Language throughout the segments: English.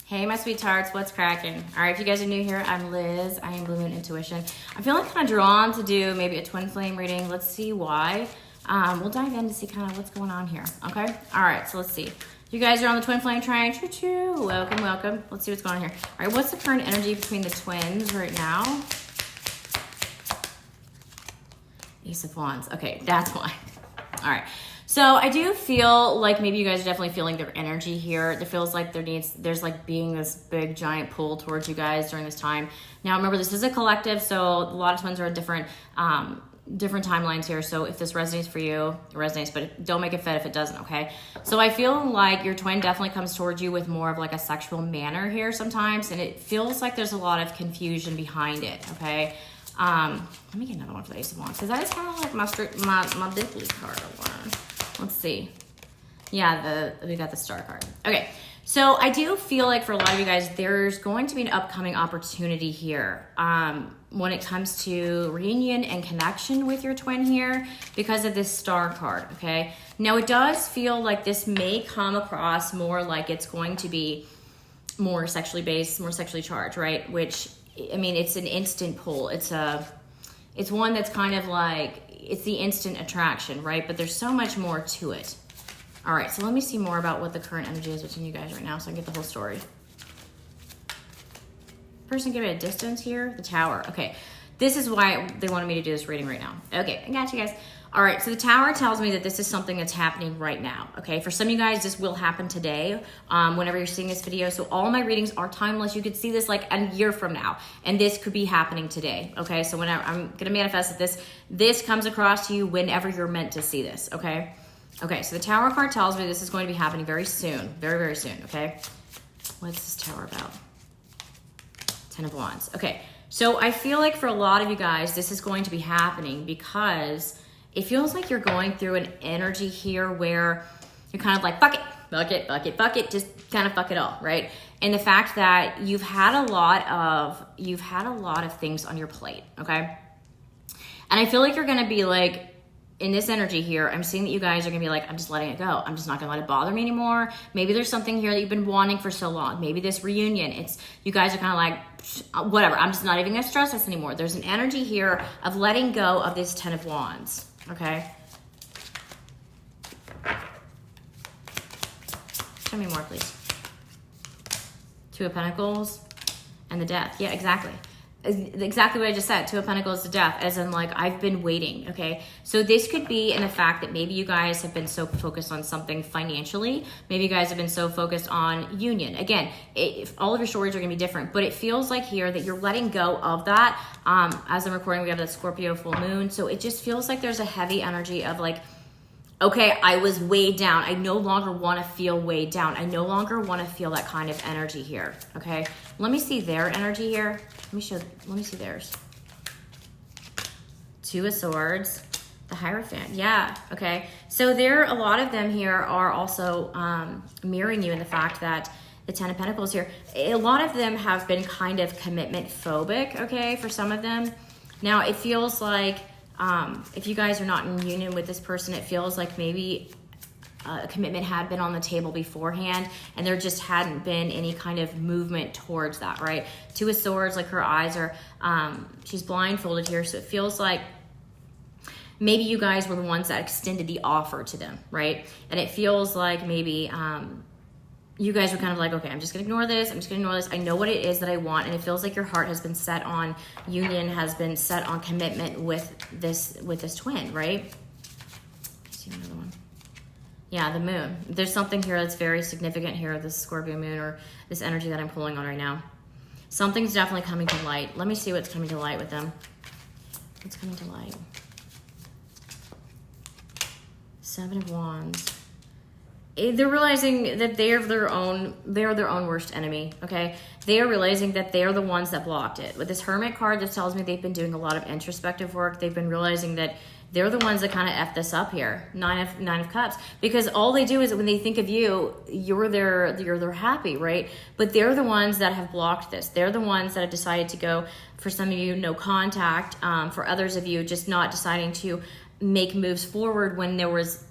Hey, my sweethearts, what's cracking? All right, if you guys are new here, I'm Liz. I am Blue Moon Intuition. I'm feeling kind of drawn to do maybe a twin flame reading. Let's see why. We'll dive in to see kind of what's going on here, okay? All right, so let's see. You guys are on the twin flame train. Choo-choo. Welcome, welcome. Let's see what's going on here. All right, what's the current energy between the twins right now? Ace of Wands. Okay, that's why. All right. So I do feel like maybe you guys are definitely feeling their energy here. It feels like there's like being this big giant pull towards you guys during this time. Now remember, this is a collective, so a lot of twins are in different timelines here. So if this resonates for you, it resonates, but don't make it fit if it doesn't, okay? So I feel like your twin definitely comes towards you with more of like a sexual manner here sometimes, and it feels like there's a lot of confusion behind it, okay? Let me get another one for the Ace of Wands, because that is kind of like my Diddley card one. Let's see. Yeah, we got the Star card. Okay, so I do feel like for a lot of you guys, there's going to be an upcoming opportunity here when it comes to reunion and connection with your twin here because of this Star card, okay? Now, it does feel like this may come across more like it's going to be more sexually based, more sexually charged, right? Which, I mean, it's an instant pull. It's one that's kind of like, it's the instant attraction, right? But there's so much more to it. All right, so let me see more about what the current energy is between you guys right now so I can get the whole story. Person, give it a distance here. The Tower. Okay, this is why they wanted me to do this reading right now. Okay, I got you guys. All right, so the Tower tells me that this is something that's happening right now, okay? For some of you guys, this will happen today whenever you're seeing this video. So all my readings are timeless. You could see this like a year from now, and this could be happening today, okay? So whenever I'm going to manifest that this comes across to you whenever you're meant to see this, okay? Okay, so the Tower card tells me this is going to be happening very soon, very, very soon, okay? What's this Tower about? Ten of Wands. Okay, so I feel like for a lot of you guys, this is going to be happening because it feels like you're going through an energy here where you're kind of like, fuck it, just kind of fuck it all, right? And the fact that you've had a lot of things on your plate, okay? And I feel like you're gonna be like, in this energy here, I'm seeing that you guys are gonna be like, I'm just letting it go. I'm just not gonna let it bother me anymore. Maybe there's something here that you've been wanting for so long. Maybe this reunion, you guys are kind of like, whatever, I'm just not even gonna stress this anymore. There's an energy here of letting go of this Ten of Wands. Okay. Show me more, please. Two of Pentacles and the Death. Yeah, exactly. Exactly what I just said. Two of Pentacles, the Death, as in like, I've been waiting, okay? So this could be in the fact that maybe you guys have been so focused on something financially. Maybe you guys have been so focused on union. Again, all of your stories are gonna be different, but it feels like here that you're letting go of that. As I'm recording, we have the Scorpio full moon. So it just feels like there's a heavy energy of like, okay, I was weighed down. I no longer want to feel weighed down. I no longer want to feel that kind of energy here, okay? Let me see their energy here. Let me see theirs. Two of Swords, the Hierophant. Yeah, okay. So a lot of them here are also mirroring you in the fact that the Ten of Pentacles here, a lot of them have been kind of commitment phobic, okay, for some of them. Now, it feels like if you guys are not in union with this person, it feels like maybe a commitment had been on the table beforehand and there just hadn't been any kind of movement towards that, right? Two of Swords, like her eyes are, she's blindfolded here, so it feels like maybe you guys were the ones that extended the offer to them, right? And it feels like maybe you guys were kind of like, okay, I'm just gonna ignore this. I know what it is that I want. And it feels like your heart has been set on union, has been set on commitment with this twin, right? Let's see another one. Yeah, the Moon. There's something here that's very significant here, this Scorpio moon or this energy that I'm pulling on right now. Something's definitely coming to light. Let me see what's coming to light with them. What's coming to light? Seven of Wands. They're realizing that they're their own worst enemy, okay? They are realizing that they are the ones that blocked it. With this Hermit card, this tells me they've been doing a lot of introspective work. They've been realizing that they're the ones that kind of F this up here. Nine of Cups. Because all they do is when they think of you, you're their happy, right? But they're the ones that have blocked this. They're the ones that have decided to go, for some of you, no contact. For others of you, just not deciding to make moves forward when there was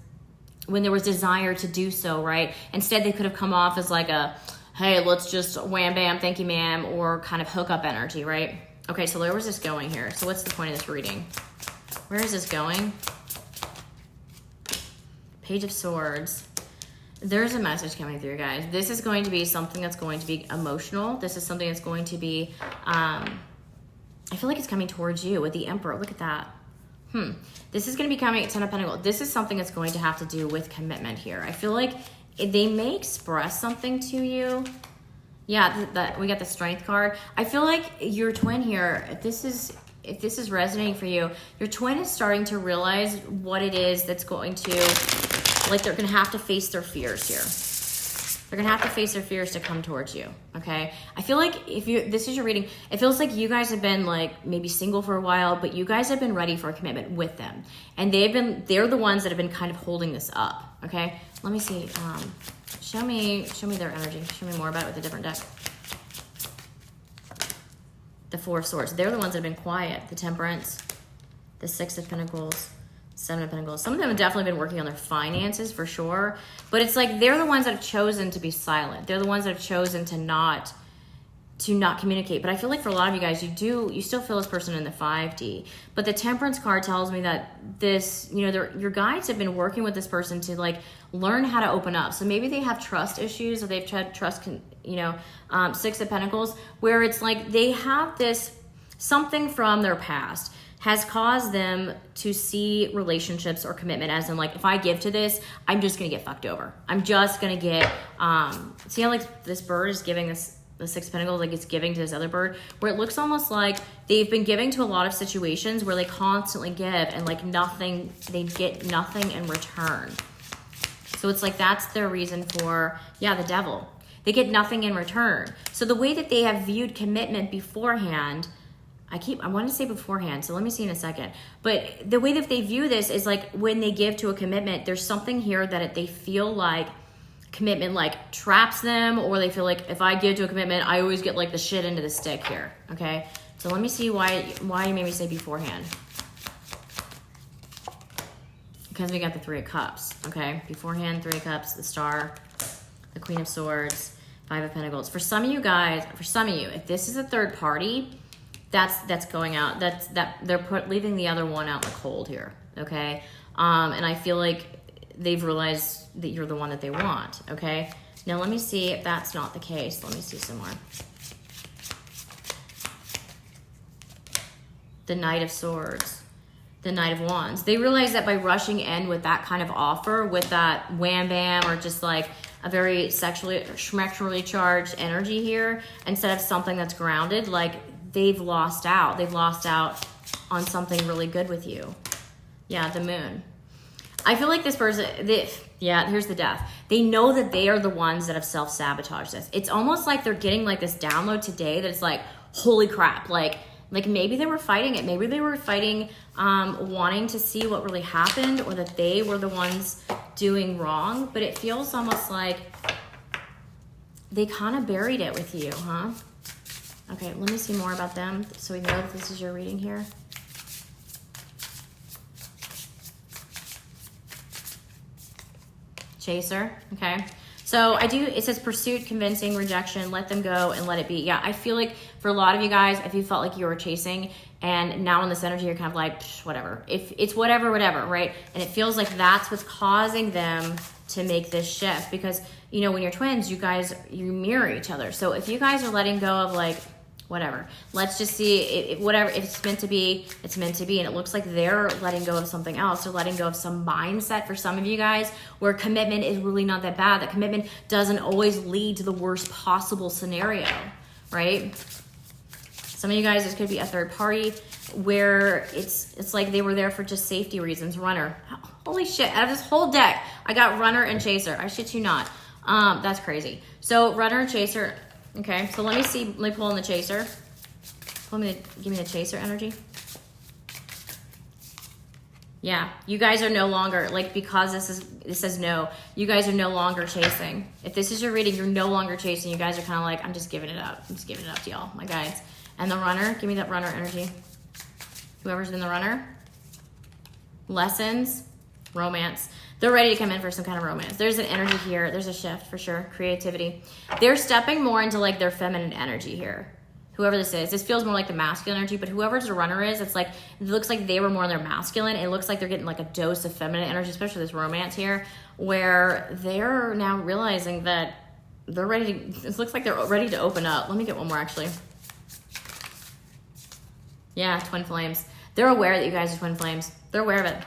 desire to do so, right? Instead, they could have come off as like a hey, let's just wham bam, thank you ma'am, or kind of hook up energy, right? Okay, so where was this going here? So what's the point of this reading? Where is this going? Page of Swords. There's a message coming through, guys. This is going to be something that's going to be emotional. This is something that's going to be, I feel like it's coming towards you with the Emperor. Look at that. This is going to be coming at 10 of Pentacles. This is something that's going to have to do with commitment here. I feel like they may express something to you. Yeah, we got the Strength card. I feel like your twin here, if this is resonating for you, your twin is starting to realize what it is that's going to, like, they're going to have to face their fears here. They're going to have to face their fears to come towards you, okay? I feel like this is your reading, it feels like you guys have been, like, maybe single for a while, but you guys have been ready for a commitment with them. And they're the ones that have been kind of holding this up, okay? Let me see. Show me their energy. Show me more about it with a different deck. The Four of Swords. They're the ones that have been quiet. The Temperance, the Six of Pentacles, Seven of Pentacles. Some of them have definitely been working on their finances for sure. But it's like they're the ones that have chosen to be silent. They're the ones that have chosen to not communicate. But I feel like for a lot of you guys, you still feel this person in the 5D. But the Temperance card tells me that this, your guides have been working with this person to, like, learn how to open up. So maybe they have trust issues, or they've tried trust, Six of Pentacles, where it's like they have this, something from their past has caused them to see relationships or commitment as in, like, if I give to this, I'm just going to get fucked over. I'm just going to get, see how, like, this bird is giving this, the Six of Pentacles, like it's giving to this other bird, where it looks almost like they've been giving to a lot of situations where they constantly give and, like, nothing, they get nothing in return. So it's like that's their reason for, the Devil. They get nothing in return. So the way that they have viewed commitment beforehand, I want to say beforehand, so let me see in a second. But the way that they view this is, like, when they give to a commitment, there's something here that they feel like commitment, like, traps them, or they feel like if I give to a commitment, I always get, like, the shit into the stick here, okay? So let me see why you made me say beforehand. Because we got the Three of Cups, okay? Beforehand, Three of Cups, the Star, the Queen of Swords, Five of Pentacles. For some of you guys, if this is a third party, that's going out. They're leaving the other one out in the cold here, okay? And I feel like they've realized that you're the one that they want, okay? Now let me see if that's not the case. Let me see some more. The Knight of Swords, the Knight of Wands. They realize that by rushing in with that kind of offer, with that wham bam, or just like a very sexually charged energy here, instead of something that's grounded, like, they've lost out. They've lost out on something really good with you. Yeah, the Moon. I feel like this person, here's the Death. They know that they are the ones that have self-sabotaged this. It's almost like they're getting, like, this download today that it's like, holy crap, like maybe they were fighting it. Maybe they were fighting, wanting to see what really happened, or that they were the ones doing wrong. But it feels almost like they kind of buried it with you, huh? Okay, let me see more about them so we know that this is your reading here. Chaser, okay. So it says pursuit, convincing, rejection, let them go, and let it be. Yeah, I feel like for a lot of you guys, if you felt like you were chasing, and now in this energy, you're kind of like, whatever. If it's whatever, right? And it feels like that's what's causing them to make this shift. Because, when you're twins, you mirror each other. So if you guys are letting go of, like, whatever, let's just see whatever, if it's meant to be, it's meant to be. And it looks like they're letting go of something else. They're letting go of some mindset for some of you guys where commitment is really not that bad. That commitment doesn't always lead to the worst possible scenario, right? Some of you guys, this could be a third party where it's like they were there for just safety reasons. Runner. Holy shit, out of this whole deck, I got Runner and Chaser. I shit you not. That's crazy. So Runner and Chaser. Okay, so let me pull in the Chaser. Give me the Chaser energy. Yeah, you guys are no longer, like, because this says no, you guys are no longer chasing. If this is your reading, you're no longer chasing. You guys are kind of like, I'm just giving it up. I'm just giving it up to y'all, my guides. And the Runner, give me that Runner energy. Whoever's in the Runner. Lessons, romance. They're ready to come in for some kind of romance. There's an energy here. There's a shift for sure. Creativity. They're stepping more into like their feminine energy here. Whoever this is, this feels more like the masculine energy, but whoever's the runner is, it's like, it looks like they were more in their masculine. It looks like they're getting like a dose of feminine energy, especially this romance here, where they're now realizing that they're ready to, it looks like they're ready to open up. Let me get one more actually. Yeah, twin flames. They're aware that you guys are twin flames. They're aware of it.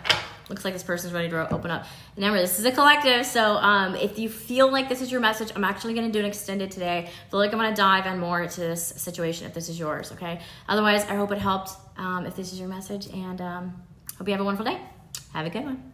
Looks like this person's ready to open up. Remember, this is a collective, so if you feel like this is your message, I'm actually going to do an extended today. I feel like I'm going to dive in more into this situation if this is yours, okay? Otherwise, I hope it helped if this is your message, and hope you have a wonderful day. Have a good one.